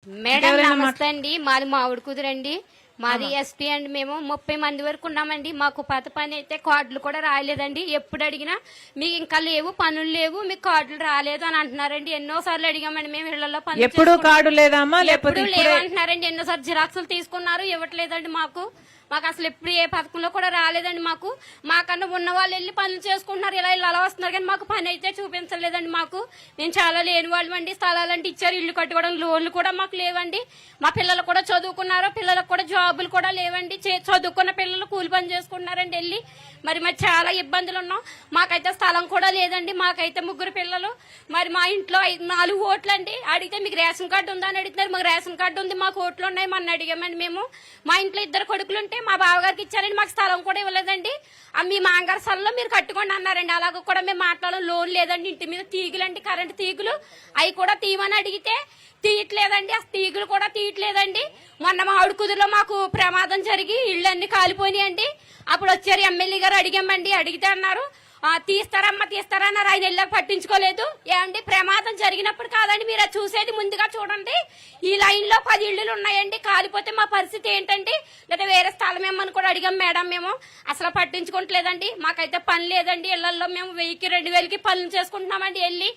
Madam నమస్తే అండి. మాది మామిడి కుదురండి. మాది ఎస్పీ అండి. మేము 30 మంది వరకు ఉన్నామండి. మాకు పాత పని అయితే కార్డులు కూడా రాలేదండి. ఎప్పుడు అడిగినా మీకు ఇంకా లేవు, పనులు లేవు, మీకు కార్డులు రాలేదు అని అంటున్నారండి. ఎన్నోసార్లు అడిగామండి మేము ఇళ్లలో పనులు. ఎప్పుడు కార్డు లేదమ్మా? ఎప్పుడు లేవంటున్నారండి. ఎన్నోసార్లు జిరాక్సులు తీసుకున్నారు, ఇవ్వట్లేదండి మాకు అసలు ఎప్పుడు ఏ పథకంలో కూడా రాలేదండి. మాకన్నా ఉన్న వాళ్ళు వెళ్ళి పనులు చేసుకుంటున్నారు, ఇలా వస్తున్నారు, కానీ మాకు పని అయితే చూపించలేదండి. మేము చాలా లేని వాళ్ళం అండి. స్థలాలంటే ఇచ్చారు, ఇల్లు కట్టుకోవడం, లోన్లు కూడా మాకు లేవండి. మా పిల్లలు కూడా చదువుకున్నారు, పిల్లలకు కూడా జాబులు కూడా లేవండి. చదువుకున్న పిల్లలు కూలి పని చేసుకుంటున్నారండి వెళ్ళి. మరి చాలా ఇబ్బందులు ఉన్నాం. మాకైతే స్థలం కూడా లేదండి. మాకైతే 3 పిల్లలు. మరి మా ఇంట్లో 4 ఓట్లు అండి. అడిగితే మీకు రేషన్ కార్డు ఉందా అని అడుగుతున్నారు. మాకు రేషన్ కార్డు ఉంది, మాకు ఓట్లు ఉన్నాయి. మొన్న అడిగామండి మేము. మా ఇంట్లో 2 కొడుకులు ఉంటే మా బావగారికి ఇచ్చారండి, మాకు స్థలం కూడా ఇవ్వలేదండి. మీ మాంగారు స్థలంలో మీరు కట్టుకోండి అన్నారండి. అలాగ కూడా మేము మాట్లాడడం, లోన్ లేదండి. ఇంటి మీద తీగులండి, కరెంటు తీగులు, అవి కూడా తీయమని అడిగితే తీయట్లేదండి. ఆ తీగులు కూడా తీయట్లేదండి. మొన్న మా ఆవిడ కుదురులో మాకు ప్రమాదం జరిగి ఇళ్ళన్నీ కాలిపోయినాయండి. అప్పుడు వచ్చారు ఎమ్మెల్యే గారు, అడిగామండి. అడిగితే అన్నారు తీస్తారన్నారు. ఆయన వెళ్ళాక పట్టించుకోలేదు. ఏమండి, ప్రమాదం జరిగినప్పుడు కాదండి మీరు అది చూసేది, ముందుగా చూడండి. ఈ లైన్ లో 10 ఇళ్లు ఉన్నాయండి, కాలిపోతే మా పరిస్థితి ఏంటండి? లేదా వేరే స్థలం ఏమని కూడా అడిగాం మేడం. మేము అసలు పట్టించుకోవట్లేదండి. మాకైతే పని లేదండి. ఇళ్లలో మేము 1000కి 2000కి పనులు చేసుకుంటున్నామండి వెళ్ళి.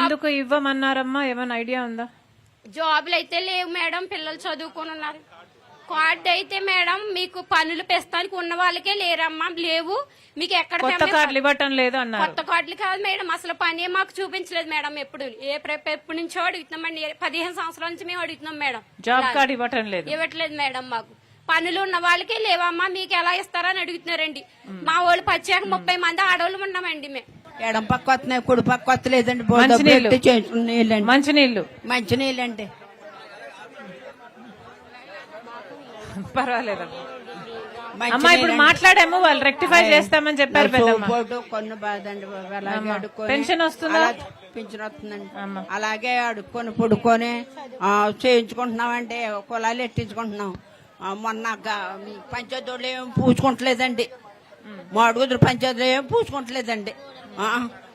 ఎందుకు ఇవ్వమన్నారమ్మా? ఏమైనా ఐడియా ఉందా? జాబులు అయితే లేవు మేడం, పిల్లలు చదువుకొని ఉన్నారు. కార్డు అయితే మేడం మీకు పనులు పెస్తానికి ఉన్న వాళ్ళకే లేరమ్మా, లేవు. మీకు ఎక్కడ కొత్త కార్డులు ఇవ్వటం లేదు అన్నారు. కొత్త కార్డులు కాదు మేడం, అసలు పని మాకు చూపించలేదు మేడం. ఎప్పటి నుంచో అడుగుతున్నామండి. 15 సంవత్సరాల నుంచి మేము అడుగుతున్నాం మేడం. జాబ్ కార్డు ఇవ్వట్లేదు మేడం. మాకు పనులు ఉన్న వాళ్ళకే లేవమ్మా, మీకు ఎలా ఇస్తారని అడుగుతున్నారండి. మా వాళ్ళు ప్రత్యేక 30 మంది ఆడవాళ్ళు ఉన్నామండి. మేము ఎడం పక్క వస్తున్నాయి, కుడి పక్క వస్తలేదండి. మంచినీళ్ళు అండి. పర్వాలేదమ్మా. అమ్మా ఇప్పుడు మాట్లాడాము, వాళ్ళు రెక్టిఫై చేస్తామని చెప్పారు. కొన్ని బాధండి. పెన్షన్ వస్తుందా? పింఛన్ వస్తుందండి. అలాగే అడుక్కొని పుడుకొని చేయించుకుంటున్నామంటే కులాలు ఎట్టించుకుంటున్నాం. మొన్న పంచాయతీలు ఏం పూసుకుంటలేదండి. మా అడుగుతురు పంచాయతీలు ఏం పూసుకుంటలేదండి.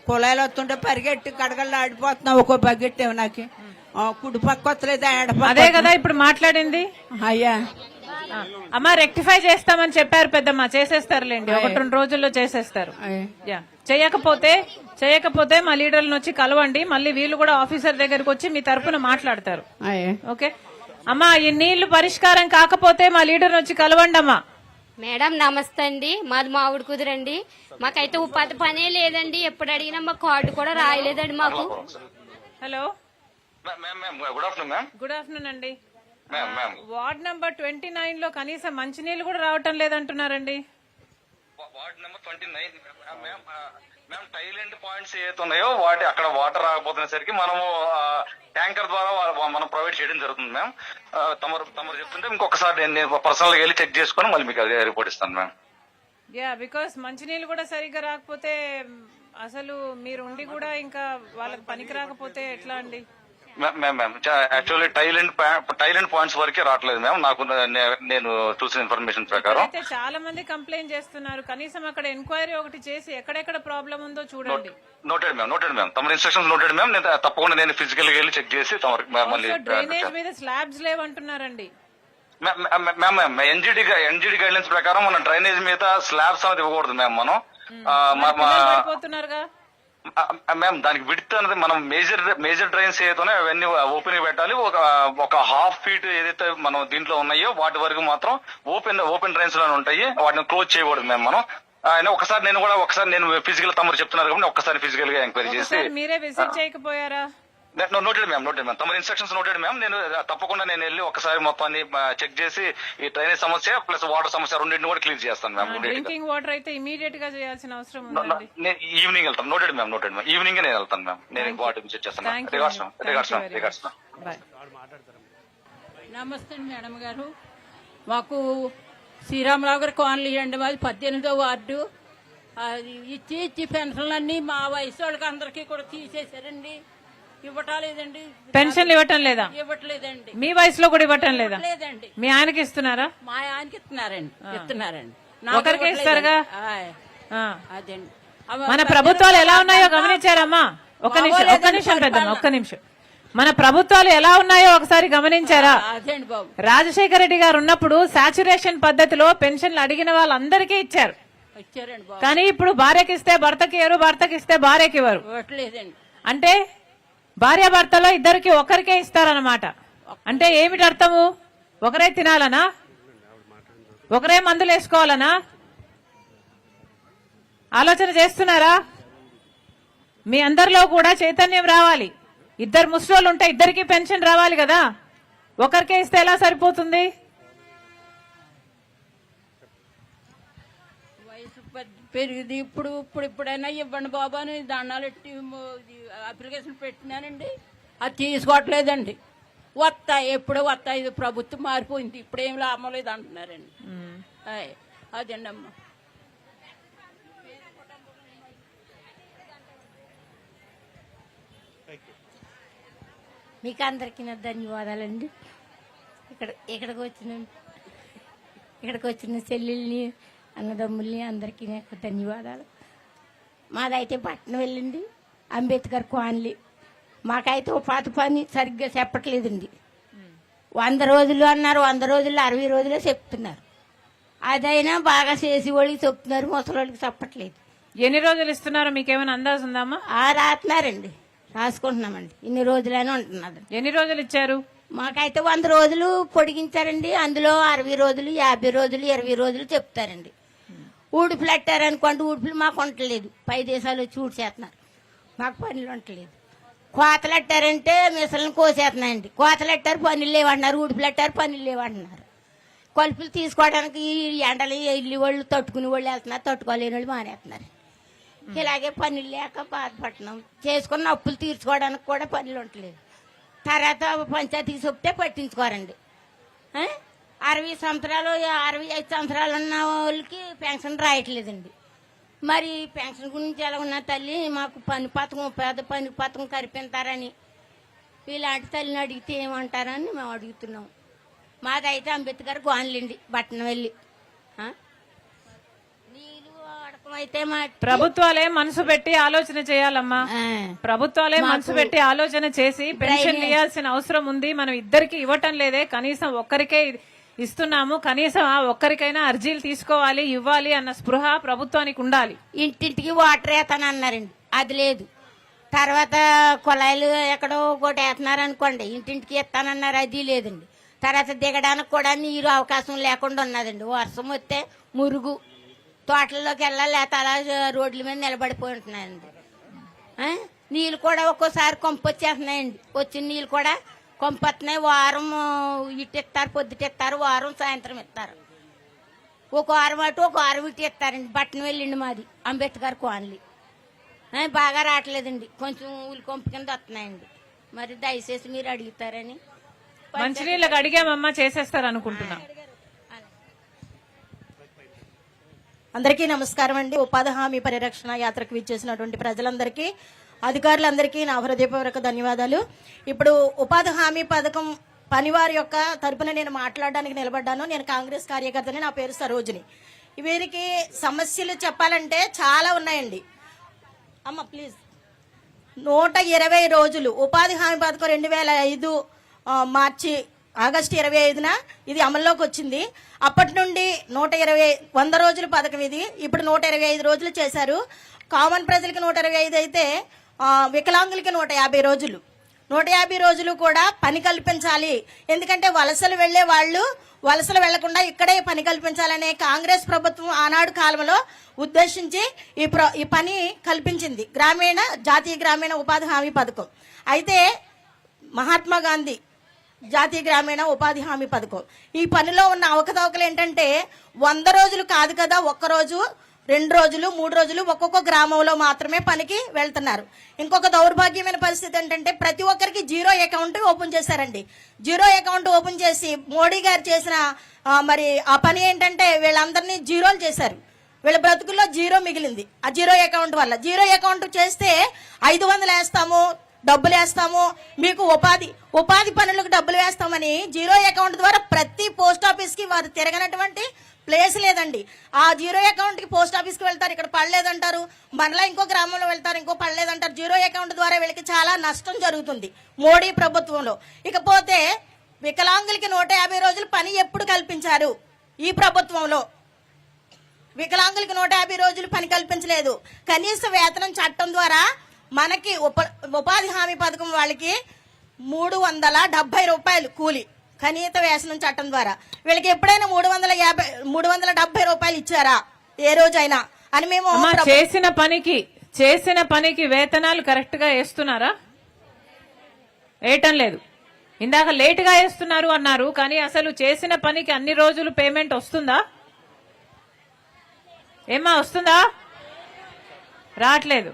కులాయిలు వస్తుంటే పరిగెట్టి కడగల్లో ఆడిపోతున్నాం. ఒక్కో బకెట్ నాకు కుడి పక్క వస్తలేదు, అదే కదా ఇప్పుడు మాట్లాడింది. అయ్యా అమ్మా రెక్టిఫై చేస్తామని చెప్పారు పెద్దమ్మ. చేసేస్తారులేండి, 1-2 రోజుల్లో చేసేస్తారు. చేయకపోతే మా లీడర్లను వచ్చి కలవండి. మళ్ళీ వీళ్ళు కూడా ఆఫీసర్ దగ్గరకు వచ్చి మీ తరఫున మాట్లాడతారు. ఓకే అమ్మా, ఈ నీళ్లు పరిష్కారం కాకపోతే మా లీడర్ వచ్చి కలవండి అమ్మా. మేడం నమస్తే అండి. మాది మామిడి కుదురండి. మాకైతే ఉపాధి పనే లేదండి. ఎప్పుడు అడిగినా మాకు కార్డు కూడా రాయలేదండి మాకు. హలో, గుడ్ ఆఫ్టర్నూన్ అండి. వార్డ్ నంబర్ 29 లో కనీసం మంచినీళ్ళు కూడా రావటం లేదంటున్నారండి. వార్డ్ నెంబర్ 29 మేము టైలెంట్ పాయింట్స్ ఏదైతే ఉన్నాయో వాటి అక్కడ వాటర్ రాకపోతున్నసరికి మనము ట్యాంకర్ ద్వారా మనం ప్రొవైడ్ చేయడం జరుగుతుంది మ్యామ్. తమరు చెప్తుంటే ఇంకొకసారి నేను పర్సనల్ గా వెళ్ళి చెక్ చేసుకుని మళ్ళీ మీకు రిపోర్ట్ ఇస్తాను మ్యామ్. బికాస్ మంచినీళ్ళు కూడా సరిగ్గా రాకపోతే అసలు మీరు ఉండి కూడా ఇంకా వాళ్ళకి పనికి రాకపోతే ఎట్లా అండి? మ్యామ్ యాక్చువల్లీ టైలెంట్ పాయింట్స్ వరకే రావట్లేదు మ్యామ్. నేను చూసిన ఇన్ఫర్మేషన్ ప్రకారం అయితే చాలా మంది కంప్లైంట్ చేస్తున్నారు. కనీసం అక్కడ ఎంక్వైరీ ఒకటి చేసి ఎక్కడెక్కడ ప్రాబ్లం ఉందో చూడండి. Noted ma'am. తమ ఇన్స్ట్రక్షన్స్ నోటెడ్ మ్యామ్. తప్పకుండా నేను ఫిజికల్ గా వెళ్ళి చెక్ చేసి మళ్ళీ. డ్రైనేజ్ మీద స్లాబ్స్ లేవంటున్నారండి. మ్యామ్ ఎన్జిడి గైడ్లైన్స్ ప్రకారం మన డ్రైనేజ్ మీద స్లాబ్స్ అనేది ఇవ్వకూడదు మ్యామ్. మనం పడిపోతున్నారుగా మ్యామ్. దానికి విడ్త్ అనేది మనం మేజర్ డ్రైన్స్ ఏదైతే అవన్నీ ఓపెన్ పెట్టాలి. ఒక ½ ఫీట్ ఏదైతే మనం దీంట్లో ఉన్నాయో వాటి వరకు మాత్రం ఓపెన్ డ్రైన్స్ లోనే ఉంటాయి. వాటిని క్లోజ్ చేయకూడదు మ్యామ్. మనం ఒకసారి నేను ఫిజికల్ తమరు చెప్తున్నారు కాబట్టి ఒకసారి ఫిజికల్ గా ఎంక్వైరీ చేసి. మీరే విజిట్ చేయకపోయారా? Noted ma'am. తమ ఇన్స్ట్రక్షన్స్ నోటెడ్ మ్యామ్. నేను తప్పకుండా నేను వెళ్ళి ఒకసారి మొత్తాన్ని చెక్ చేసి ఈ డ్రైనేజ్ సమస్య ప్లస్ వాటర్ సమస్య రెండింటిని కూడా క్లియర్ చేస్తాను మ్యామ్. డ్రింకింగ్ వాటర్ అయితే ఇమీడియట్ గా చేయాల్సిన అవసరం ఉంది. నేను ఈవినింగ్ వెళ్తాను. Noted ma'am. ఈవినింగ్ నేను వెళ్తాను మ్యామ్. నేను వాటర్ విజిట్ చేస్తాను. నమస్తే మేడం గారు. మాకు శ్రీరామరావు గారి కాలనీ అండి. మాది 18వ వార్డు. ఇచ్చి పెన్షన్లన్నీ మా వయసు వాళ్ళకి అందరికీ కూడా తీసేశారండి. ఇవ్వటాలేదండి. పెన్షన్లు ఇవ్వటం లేదా? ఇవ్వట్లేదండి. మీ వయసులో కూడా ఇవ్వటం లేదా? లేదండి. మీ ఆయనకి ఇస్తున్నారా? మా ఆయనకి ఇస్తున్నారండి. ఒకరికి ఇస్తారుగా. అదండి. మన ప్రభుత్వాలు ఎలా ఉన్నాయో గమనించారమ్మా? ఒక్క నిమిషం పెద్దమ్మా, ఒక్క నిమిషం. మన ప్రభుత్వాలు ఎలా ఉన్నాయో ఒకసారి గమనించారా? అదే అండి బాబు. రాజశేఖర రెడ్డి గారు ఉన్నప్పుడు సాచురేషన్ పద్ధతిలో పెన్షన్లు అడిగిన వాళ్ళందరికీ ఇచ్చారు. వచ్చారండి బాబు. కానీ ఇప్పుడు భార్యకి ఇస్తే భర్తకి ఇవ్వరు, భర్తకి ఇస్తే భార్యకి ఇవ్వరు. ఇవ్వట్లేదండి. అంటే భార్యాభర్తలో ఇద్దరికి ఒకరికే ఇస్తారన్నమాట. అంటే ఏమిటి అర్థము? ఒకరే తినాలనా? ఒకరే మందులు వేసుకోవాలనా? ఆలోచన చేస్తున్నారా? మీ అందరిలో కూడా చైతన్యం రావాలి. ఇద్దరు ముసలోళ్ళు ఉంటే ఇద్దరికి పెన్షన్ రావాలి కదా. ఒకరికే ఇస్తే ఎలా సరిపోతుంది? వయసు పెరిగింది. ఇప్పుడైనా ఇవ్వండి బాబు అని దండాలు ఎట్టి అప్లికేషన్ పెట్టినానండి. అది తీసుకోవట్లేదండి. ఎప్పుడో వస్తాయి. ఇది ప్రభుత్వం మారిపోయింది, ఇప్పుడేం లాభం లేదు అంటున్నారండి. అదండి అమ్మ. మీకు అందరికీ నా ధన్యవాదాలండి. ఇక్కడికి వచ్చిన చెల్లెల్ని, అన్నదమ్ముల్ని అందరికీ నాకు ధన్యవాదాలు. మాదైతే పట్టణం వెళ్ళండి, అంబేద్కర్ కాలనీ. మాకైతే ఉపాధి పని సరిగ్గా చెప్పట్లేదండి. 100 రోజులు అన్నారు, 100 రోజుల్లో 60 రోజులే చెప్తున్నారు. అదైనా బాగా చేసి వాళ్ళకి చెప్తున్నారు, ముసలోళ్ళకి చెప్పట్లేదు. ఎన్ని రోజులు ఇస్తున్నారు మీకేమైనా అందాజు ఉందామా? రాస్తున్నారండి, రాసుకుంటున్నామండి. ఇన్ని రోజులైనా ఉంటున్నది. ఎన్ని రోజులు ఇచ్చారు? మాకైతే 100 రోజులు పొడిగించారండి. అందులో 60 రోజులు, 50 రోజులు, 20 రోజులు చెప్తారండి. ఊడుపులు అట్టారనుకోండి, ఊడుపులు మాకు ఉండలేదు. పై దేశాలు వచ్చి ఊడి చేస్తున్నారు, మాకు పనులు ఉండలేదు. కోతలు అట్టారంటే మిసలను కోసేస్తున్నాయండి. కోతలు అట్టారు, పనులు లేవంటున్నారు. ఊడుపులు అట్టారు, పనులు లేవంటున్నారు. కొలుపులు తీసుకోవడానికి ఎండలు ఇల్లు వాళ్ళు తట్టుకునే వాళ్ళు వెళ్తున్నారు, తట్టుకోలేని వాళ్ళు మానేస్తున్నారు. ఇలాగే పనులు లేక బాధపడుతున్నాం. చేసుకున్న అప్పులు తీర్చుకోవడానికి కూడా పనులు ఉండలేదు. తర్వాత పంచాయతీకి చెప్తే పట్టించుకోరండి. 60 సంవత్సరాలు, 65 సంవత్సరాలు ఉన్న వాళ్ళకి పెన్షన్ రాయట్లేదండి. మరి పెన్షన్ గురించి ఎలా ఉన్న తల్లి మాకు పని పథకం, పేద పని పథకం కల్పిస్తారని ఇలాంటి తల్లిని అడిగితే ఏమంటారని మేము అడుగుతున్నాం. మాదైతే అంబేద్కర్ గోన్లండి, బట్టన వెళ్ళి నీళ్ళు అడకం అయితే మా ప్రభుత్వాలే మనసు పెట్టి ఆలోచన చేయాలమ్మా. ప్రభుత్వాలే మనసు పెట్టి ఆలోచన చేసి పెన్షన్ ఇవ్వాల్సిన అవసరం ఉంది. మనం ఇద్దరికి ఇవ్వటం లేదే, కనీసం ఒక్కరికే ఇస్తున్నాము. కనీసం ఆ ఒక్కరికైనా అర్జీలు తీసుకోవాలి, ఇవ్వాలి అన్న స్పృహ ప్రభుత్వానికి ఉండాలి. ఇంటింటికి వాటర్ వేస్తాను అన్నారండి, అది లేదు. తర్వాత కుళాయిలు ఎక్కడో ఒకటి వేస్తున్నారు అనుకోండి, ఇంటింటికి ఇస్తానన్నారు, అది లేదండి. తర్వాత దిగడానికి కూడా నీరు అవకాశం లేకుండా ఉన్నదండి. వర్షం వస్తే మురుగు తోటల్లోకి వెళ్ళాలి, లేకపోతే అలా రోడ్ల మీద నిలబడిపోయి ఉంటున్నాయండి. నీళ్ళు కూడా ఒక్కోసారి కొంపొచ్చేస్తున్నాయండి. వచ్చిన నీళ్ళు కూడా కొంపొస్తున్నాయి. వారం ఇటు ఇస్తారు, పొద్దుటిస్తారు, వారం సాయంత్రం ఇస్తారు. ఒక వారం అటు, ఒక వారం ఇటు ఇస్తారండి. బట్టన వెళ్ళండి మాది అంబేద్కర్ కాలనీ. బాగా రావట్లేదండి, కొంచెం ఊలి కొంపు కింద వస్తున్నాయండి. మరి దయచేసి మీరు అడుగుతారని. మంచినీళ్ళకి అడిగామమ్మా, చేసేస్తారు అనుకుంటున్నా. అందరికీ నమస్కారం అండి. ఉపాధి హామీ పరిరక్షణ యాత్రకు విచ్చేసినటువంటి ప్రజలందరికీ, అధికారులందరికీ నా హృదయపూర్వక ధన్యవాదాలు. ఇప్పుడు ఉపాధి హామీ పథకం పనివారి యొక్క తరపున నేను మాట్లాడడానికి నిలబడ్డాను. నేను కాంగ్రెస్ కార్యకర్తని, నా పేరు సరోజిని. వీరికి సమస్యలు చెప్పాలంటే చాలా ఉన్నాయండి. అమ్మ ప్లీజ్. 120 రోజులు ఉపాధి హామీ పథకం 2005 మార్చి ఆగస్టు 25న ఇది అమల్లోకి వచ్చింది. అప్పటి నుండి 100 రోజుల పథకం ఇది. ఇప్పుడు 125 రోజులు చేశారు. కామన్ ప్రజలకి 125 అయితే వికలాంగులకి 150 రోజులు. 150 రోజులు కూడా పని కల్పించాలి. ఎందుకంటే వలసలు వెళ్లే వాళ్ళు వలసలు వెళ్లకుండా ఇక్కడే పని కల్పించాలనే కాంగ్రెస్ ప్రభుత్వం ఆనాడు కాలంలో ఉద్దేశించి ఈ పని కల్పించింది, జాతీయ గ్రామీణ ఉపాధి హామీ పథకం. అయితే మహాత్మా గాంధీ జాతీయ గ్రామీణ ఉపాధి హామీ పథకం, ఈ పనిలో ఉన్న అవకతవకలు ఏంటంటే 100 రోజులు కాదు కదా, 1 రోజు, 2 రోజులు, 3 రోజులు ఒక్కొక్క గ్రామంలో మాత్రమే పనికి వెళ్తున్నారు. ఇంకొక దౌర్భాగ్యమైన పరిస్థితి ఏంటంటే ప్రతి ఒక్కరికి జీరో అకౌంట్ ఓపెన్ చేశారండి. జీరో అకౌంట్ ఓపెన్ చేసి మోడీ గారు చేసిన మరి ఆ పని ఏంటంటే వీళ్ళందరినీ జీరోలు చేశారు. వీళ్ళ బ్రతుకుల్లో జీరో మిగిలింది ఆ జీరో అకౌంట్ వల్ల. జీరో అకౌంట్ చేస్తే 500 వేస్తాము, డబ్బులు వేస్తాము, మీకు ఉపాధి పనులకు డబ్బులు వేస్తామని జీరో అకౌంట్ ద్వారా ప్రతి పోస్ట్ ఆఫీస్ కి వారు తిరగనటువంటి ప్లేస్ లేదండి. ఆ జీరో అకౌంట్ కి పోస్ట్ ఆఫీస్ కి వెళ్తారు, ఇక్కడ పడలేదంటారు, మరలా ఇంకో గ్రామంలో వెళ్తారు, ఇంకో పడలేదంటారు. జీరో అకౌంట్ ద్వారా వీళ్ళకి చాలా నష్టం జరుగుతుంది మోడీ ప్రభుత్వంలో. ఇకపోతే వికలాంగులకి 150 రోజులు పని ఎప్పుడు కల్పించారు ఈ ప్రభుత్వంలో? వికలాంగులకి 150 రోజులు పని కల్పించలేదు. కనీస వేతనం చట్టం ద్వారా మనకి ఉపాధి హామీ పథకం వాళ్ళకి 370 రూపాయలు కూలి కనీస వేతనం చట్టం ద్వారా. వీళ్ళకి ఎప్పుడైనా 370 రూపాయలు ఇచ్చారా ఏ రోజైనా అని మేము అమ్మా, చేసిన పనికి వేతనాలు కరెక్ట్ గా వేస్తున్నారా? వేయటం లేదు. ఇందాక లేట్ గా వేస్తున్నారు అన్నారు, కానీ అసలు చేసిన పనికి అన్ని రోజులు పేమెంట్ వస్తుందా? ఏమా వస్తుందా? రావట్లేదు.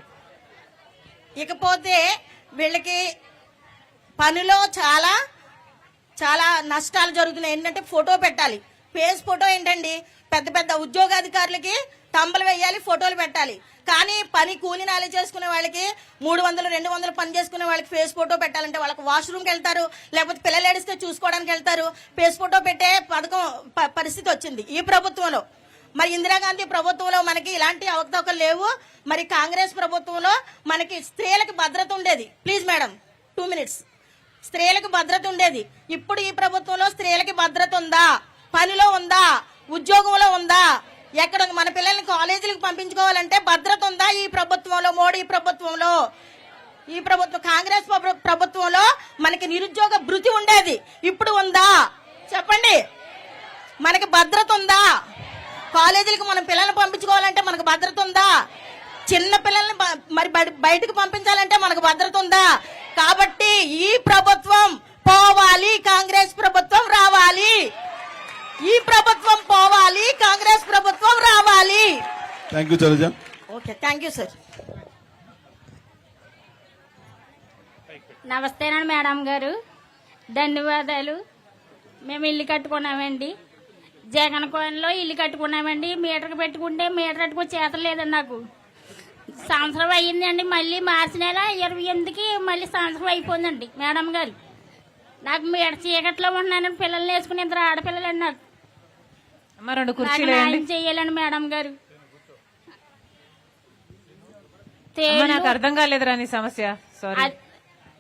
ఇకపోతే వీళ్ళకి పనిలో చాలా చాలా నష్టాలు జరుగుతున్నాయి. ఏంటంటే ఫోటో పెట్టాలి, ఫేస్ ఫోటో ఏంటండి, పెద్ద పెద్ద ఉద్యోగాధికారులకి తంబలు వేయాలి, ఫోటోలు పెట్టాలి. కానీ పని కూలి నాలి చేసుకునే వాళ్ళకి 300, 200 పని చేసుకునే వాళ్ళకి ఫేస్ ఫోటో పెట్టాలంటే వాళ్ళకి వాష్రూమ్కి వెళ్తారు, లేకపోతే పిల్లలు ఏడిస్తే చూసుకోవడానికి వెళ్తారు. ఫేస్ ఫోటో పెట్టే పరిస్థితి వచ్చింది ఈ ప్రభుత్వంలో. మరి ఇందిరాగాంధీ ప్రభుత్వంలో మనకి ఇలాంటి అవకతవకలు లేవు. మరి కాంగ్రెస్ ప్రభుత్వంలో మనకి స్త్రీలకు భద్రత ఉండేది. Please madam 2 minutes. స్త్రీలకు భద్రత ఉండేది. ఇప్పుడు ఈ ప్రభుత్వంలో స్త్రీలకి భద్రత ఉందా? పనిలో ఉందా? ఉద్యోగంలో ఉందా? ఎక్కడ మన పిల్లల్ని కాలేజీలకు పంపించుకోవాలంటే భద్రత ఉందా ఈ ప్రభుత్వంలో? మోడీ ప్రభుత్వంలో, ఈ ప్రభుత్వం కాంగ్రెస్ ప్రభుత్వంలో మనకి నిరుద్యోగ భృతి ఉండేది. ఇప్పుడు ఉందా చెప్పండి? మనకి భద్రత ఉందా? కాలేజీలకు మనం పిల్లల్ని పంపించుకోవాలంటే మనకు భద్రత ఉందా? చిన్న పిల్లల్ని మరి బయటకు పంపించాలంటే మనకు భద్రత ఉందా? కాబట్టి ఈ ప్రభుత్వం పోవాలి, కాంగ్రెస్ ప్రభుత్వం రావాలి. ఈ ప్రభుత్వం పోవాలి, కాంగ్రెస్ ప్రభుత్వం రావాలి. థ్యాంక్ యూ చలజ. Okay, thank you sir. నమస్తేనండి మేడం గారు, ధన్యవాదాలు. మేము ఇల్లు కట్టుకున్నామండి, జగన్ కోనలో ఇల్లు కట్టుకున్నామండి. మీటర్కి పెట్టుకుంటే మీటర్ పెట్టుకో చేత లేదండి. నాకు సంవత్సరం అయ్యిందండి, మళ్ళీ మార్చి నెల 28కి మళ్ళీ సంవత్సరం అయిపోయిందండి మేడం గారు. నాకు మీటర్ చీకట్లో ఉంటున్నానండి, పిల్లల్ని వేసుకుని 2 ఆడపిల్లలండి. నాకు న్యాయం చెయ్యాలండి మేడం గారు. నాకు అర్థం కాలేదురా నీ సమస్య.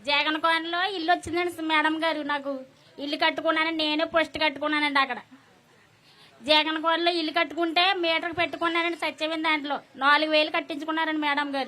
జగన్ కోనలో ఇల్లు వచ్చిందండి మేడం గారు. నాకు ఇల్లు కట్టుకున్నానండి, నేను పోస్ట్ కట్టుకున్నానండి. అక్కడ జగన్ కోనలో ఇల్లు కట్టుకుంటే మీటర్ పెట్టుకున్నానండి, సత్యమైన దాంట్లో 4000 కట్టించుకున్నారండి మేడం గారు.